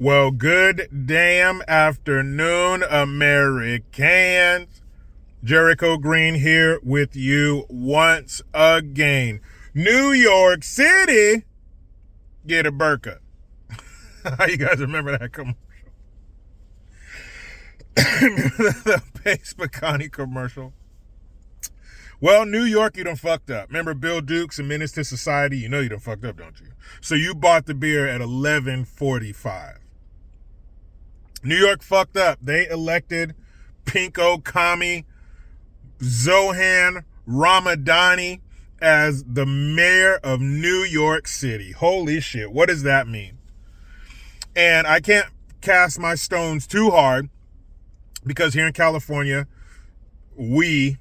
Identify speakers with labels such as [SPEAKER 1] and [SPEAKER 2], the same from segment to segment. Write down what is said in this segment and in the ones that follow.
[SPEAKER 1] Well, good damn afternoon, Americans. Jericho Green here with you once again. New York City, get a burqa. You guys remember that commercial? The Pace Bacani commercial? Well, New York, you done fucked up. Remember Bill Dukes and Menace to Society? You know you done fucked up, don't you? So you bought the beer at 11:45. New York fucked up. They elected Pinko Kami Zohan Ramadani as the mayor of New York City. Holy shit, what does that mean? And I can't cast my stones too hard because here in California, they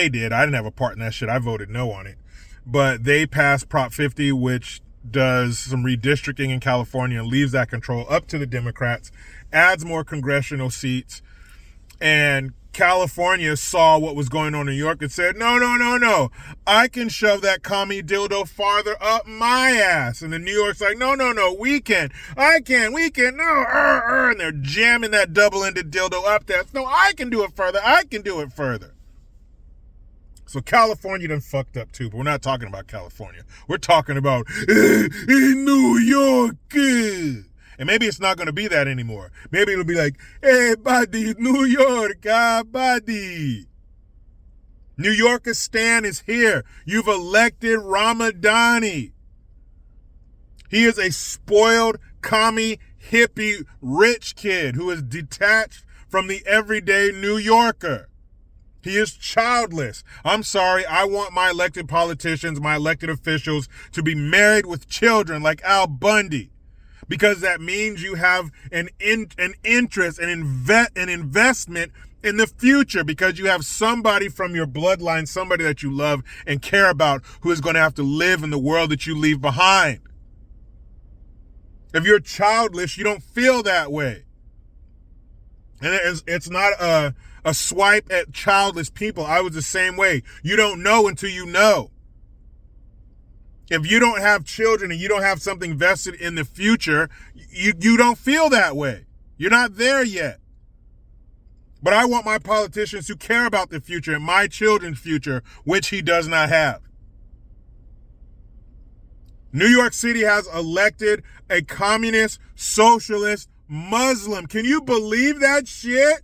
[SPEAKER 1] did. I didn't have a part in that shit. I voted no on it. But they passed Prop 50, which does some redistricting in California and leaves that control up to the Democrats, adds more congressional seats. And California saw what was going on in New York and said, no. I can shove that commie dildo farther up my ass. And then New York's like, no, we can. We can. No, And they're jamming that double-ended dildo up there. No, I can do it further. So California done fucked up too, but we're not talking about California. We're talking about in New York. And maybe it's not going to be that anymore. Maybe it'll be like, hey, buddy, New York, buddy. New Yorkistan is here. You've elected Ramadani. He is a spoiled, commie, hippie, rich kid who is detached from the everyday New Yorker. He is childless. I'm sorry, I want my elected politicians, my elected officials to be married with children like Al Bundy. Because that means you have an interest, an investment in the future, because you have somebody from your bloodline, somebody that you love and care about, who is going to have to live in the world that you leave behind. If you're childless, you don't feel that way. And it's not a swipe at childless people. I was the same way. You don't know until you know. If you don't have children and you don't have something vested in the future, you don't feel that way. You're not there yet. But I want my politicians to care about the future and my children's future, which he does not have. New York City has elected a communist, socialist, Muslim. Can you believe that shit?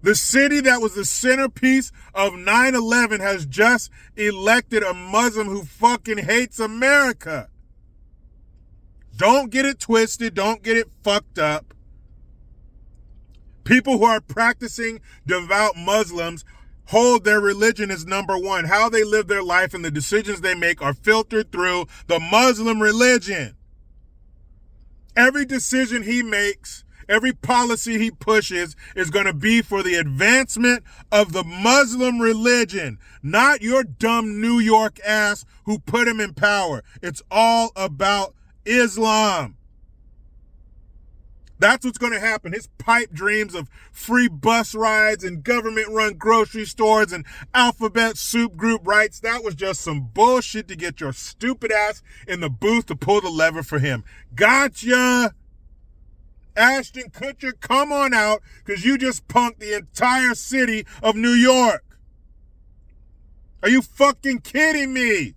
[SPEAKER 1] The city that was the centerpiece of 9/11 has just elected a Muslim who fucking hates America. Don't get it twisted. Don't get it fucked up. People who are practicing devout Muslims hold their religion as number one. How they live their life and the decisions they make are filtered through the Muslim religion. Every decision he makes, every policy he pushes is going to be for the advancement of the Muslim religion, not your dumb New York ass who put him in power. It's all about Islam. That's what's going to happen. His pipe dreams of free bus rides and government-run grocery stores and alphabet soup group rights, that was just some bullshit to get your stupid ass in the booth to pull the lever for him. Gotcha! Ashton Kutcher, come on out, because you just punked the entire city of New York. Are you fucking kidding me?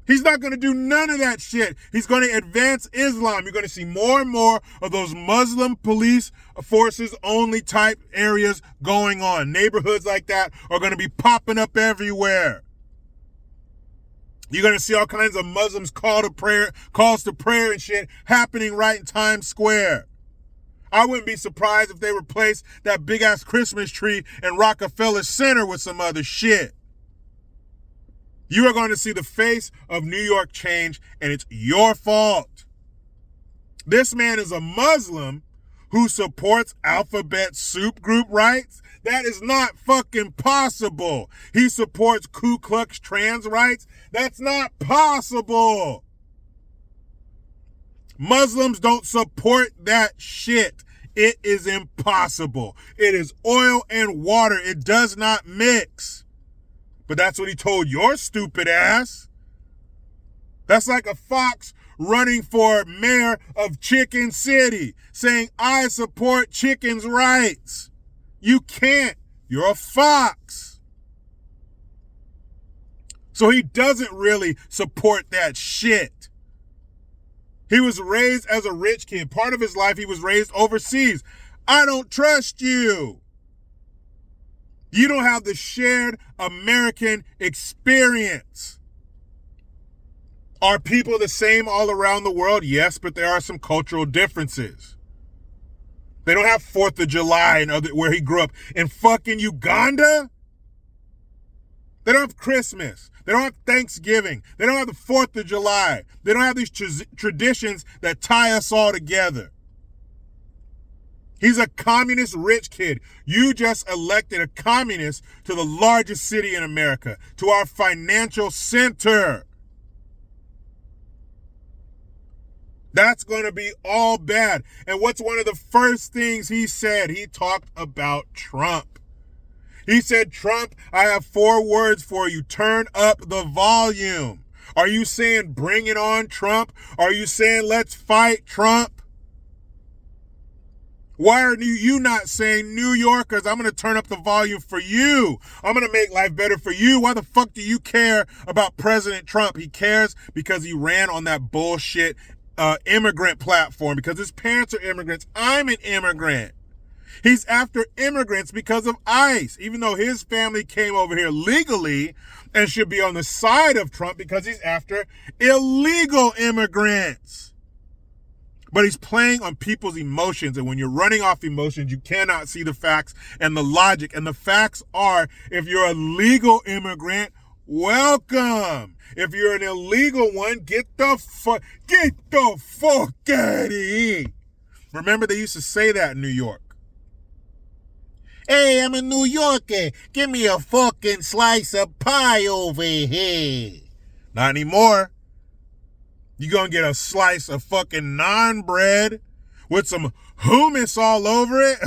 [SPEAKER 1] He's not going to do none of that shit. He's going to advance Islam. You're going to see more and more of those Muslim police forces only type areas going on. Neighborhoods like that are going to be popping up everywhere. You're going to see all kinds of Muslims calls to prayer and shit happening right in Times Square. I wouldn't be surprised if they replaced that big-ass Christmas tree in Rockefeller Center with some other shit. You are going to see the face of New York change, and it's your fault. This man is a Muslim who supports alphabet soup group rights. That is not fucking possible. He supports Ku Klux trans rights. That's not possible. Muslims don't support that shit. It is impossible. It is oil and water. It does not mix. But that's what he told your stupid ass. That's like a fox running for mayor of Chicken City, saying, I support chickens' rights. You can't. You're a fox. So he doesn't really support that shit. He was raised as a rich kid. Part of his life, he was raised overseas. I don't trust you. You don't have the shared American experience. Are people the same all around the world? Yes, but there are some cultural differences. They don't have 4th of July and where he grew up. In fucking Uganda? They don't have Christmas. They don't have Thanksgiving. They don't have the 4th of July. They don't have these traditions that tie us all together. He's a communist rich kid. You just elected a communist to the largest city in America, to our financial center. That's going to be all bad. And what's one of the first things he said? He talked about Trump. He said, Trump, I have 4 words for you. Turn up the volume. Are you saying bring it on, Trump? Are you saying let's fight, Trump? Why are you not saying, New Yorkers, I'm going to turn up the volume for you. I'm going to make life better for you. Why the fuck do you care about President Trump? He cares because he ran on that bullshit immigrant platform, because his parents are immigrants. I'm an immigrant. He's after immigrants because of ICE, even though his family came over here legally and should be on the side of Trump because he's after illegal immigrants. But he's playing on people's emotions, and when you're running off emotions, you cannot see the facts and the logic. And the facts are, if you're a legal immigrant, welcome. If you're an illegal one, get the fuck out of here. Remember, they used to say that in New York. Hey, I'm a New Yorker. Give me a fucking slice of pie over here. Not anymore. You're going to get a slice of fucking naan bread with some hummus all over it.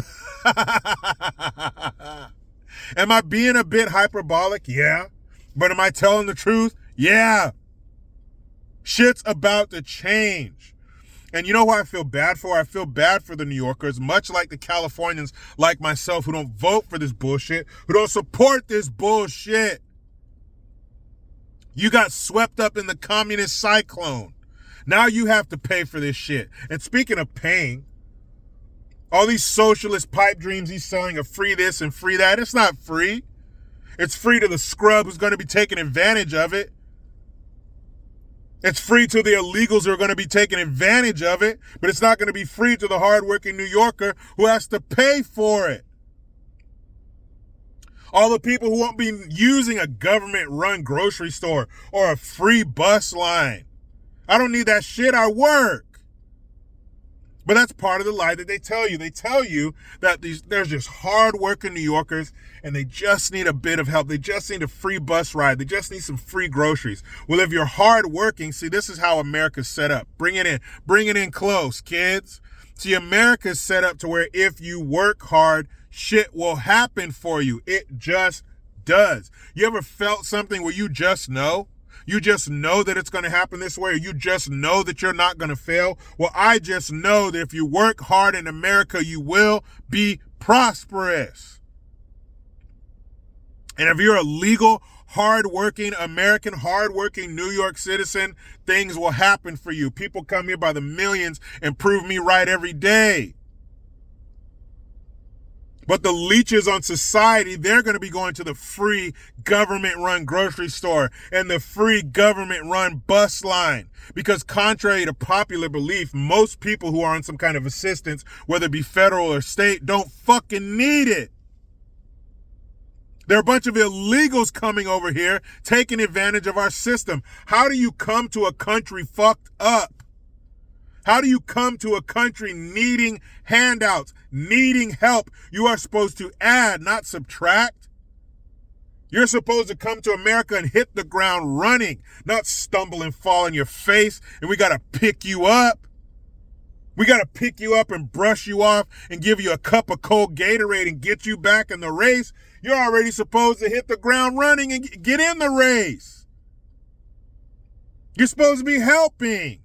[SPEAKER 1] Am I being a bit hyperbolic? Yeah. But am I telling the truth? Yeah. Shit's about to change. And you know who I feel bad for? I feel bad for the New Yorkers, much like the Californians like myself who don't vote for this bullshit, who don't support this bullshit. You got swept up in the communist cyclone. Now you have to pay for this shit. And speaking of paying, all these socialist pipe dreams he's selling of free this and free that, it's not free. It's free to the scrub who's going to be taking advantage of it. It's free to the illegals who are going to be taking advantage of it, but it's not going to be free to the hardworking New Yorker who has to pay for it. All the people who won't be using a government-run grocery store or a free bus line. I don't need that shit. I work. But that's part of the lie that they tell you. They tell you that there's just hard-working New Yorkers and they just need a bit of help. They just need a free bus ride. They just need some free groceries. Well, if you're hard-working, see, this is how America's set up. Bring it in. Bring it in close, kids. See, America's set up to where if you work hard, shit will happen for you. It just does. You ever felt something where you just know? You just know that it's going to happen this way, or you just know that you're not going to fail? Well, I just know that if you work hard in America, you will be prosperous. And if you're a legal, hardworking American, hardworking New York citizen, things will happen for you. People come here by the millions and prove me right every day. But the leeches on society, they're going to be going to the free government-run grocery store and the free government-run bus line. Because contrary to popular belief, most people who are on some kind of assistance, whether it be federal or state, don't fucking need it. There are a bunch of illegals coming over here, taking advantage of our system. How do you come to a country fucked up? How do you come to a country needing handouts, needing help? You are supposed to add, not subtract. You're supposed to come to America and hit the ground running, not stumble and fall on your face, and we got to pick you up. We got to pick you up and brush you off and give you a cup of cold Gatorade and get you back in the race. You're already supposed to hit the ground running and get in the race. You're supposed to be helping.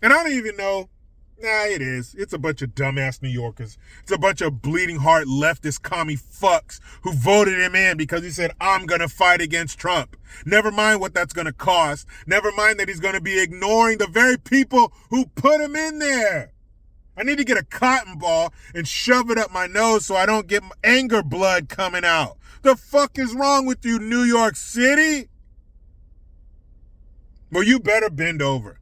[SPEAKER 1] And I don't even know. Nah, it is. It's a bunch of dumbass New Yorkers. It's a bunch of bleeding heart leftist commie fucks who voted him in because he said, I'm going to fight against Trump. Never mind what that's going to cost. Never mind that he's going to be ignoring the very people who put him in there. I need to get a cotton ball and shove it up my nose so I don't get anger blood coming out. The fuck is wrong with you, New York City? Well, you better bend over.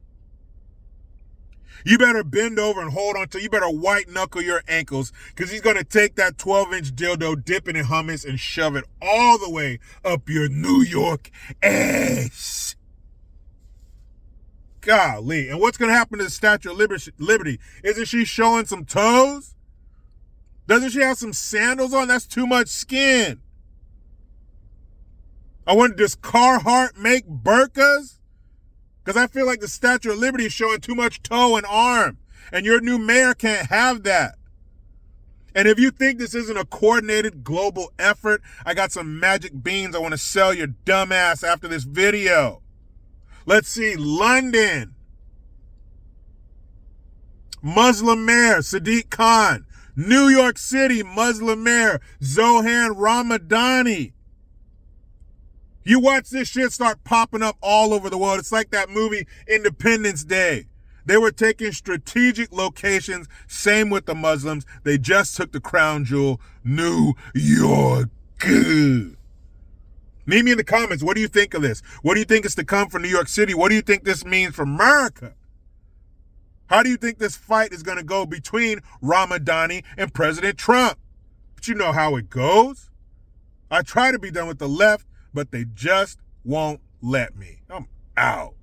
[SPEAKER 1] You better bend over and hold on to, you better white knuckle your ankles because he's going to take that 12-inch dildo, dip it in hummus, and shove it all the way up your New York ass. Golly. And what's going to happen to the Statue of Liberty? Isn't she showing some toes? Doesn't she have some sandals on? That's too much skin. I wonder, does Carhartt make burkas? Because I feel like the Statue of Liberty is showing too much toe and arm. And your new mayor can't have that. And if you think this isn't a coordinated global effort, I got some magic beans I want to sell your dumb ass after this video. Let's see. London. Muslim mayor Sadiq Khan. New York City Muslim mayor Zohan Ramadani. You watch this shit start popping up all over the world. It's like that movie Independence Day. They were taking strategic locations. Same with the Muslims. They just took the crown jewel, New York. Leave me in the comments. What do you think of this? What do you think is to come for New York City? What do you think this means for America? How do you think this fight is going to go between Ramadani and President Trump? But you know how it goes. I try to be done with the left, but they just won't let me. I'm out.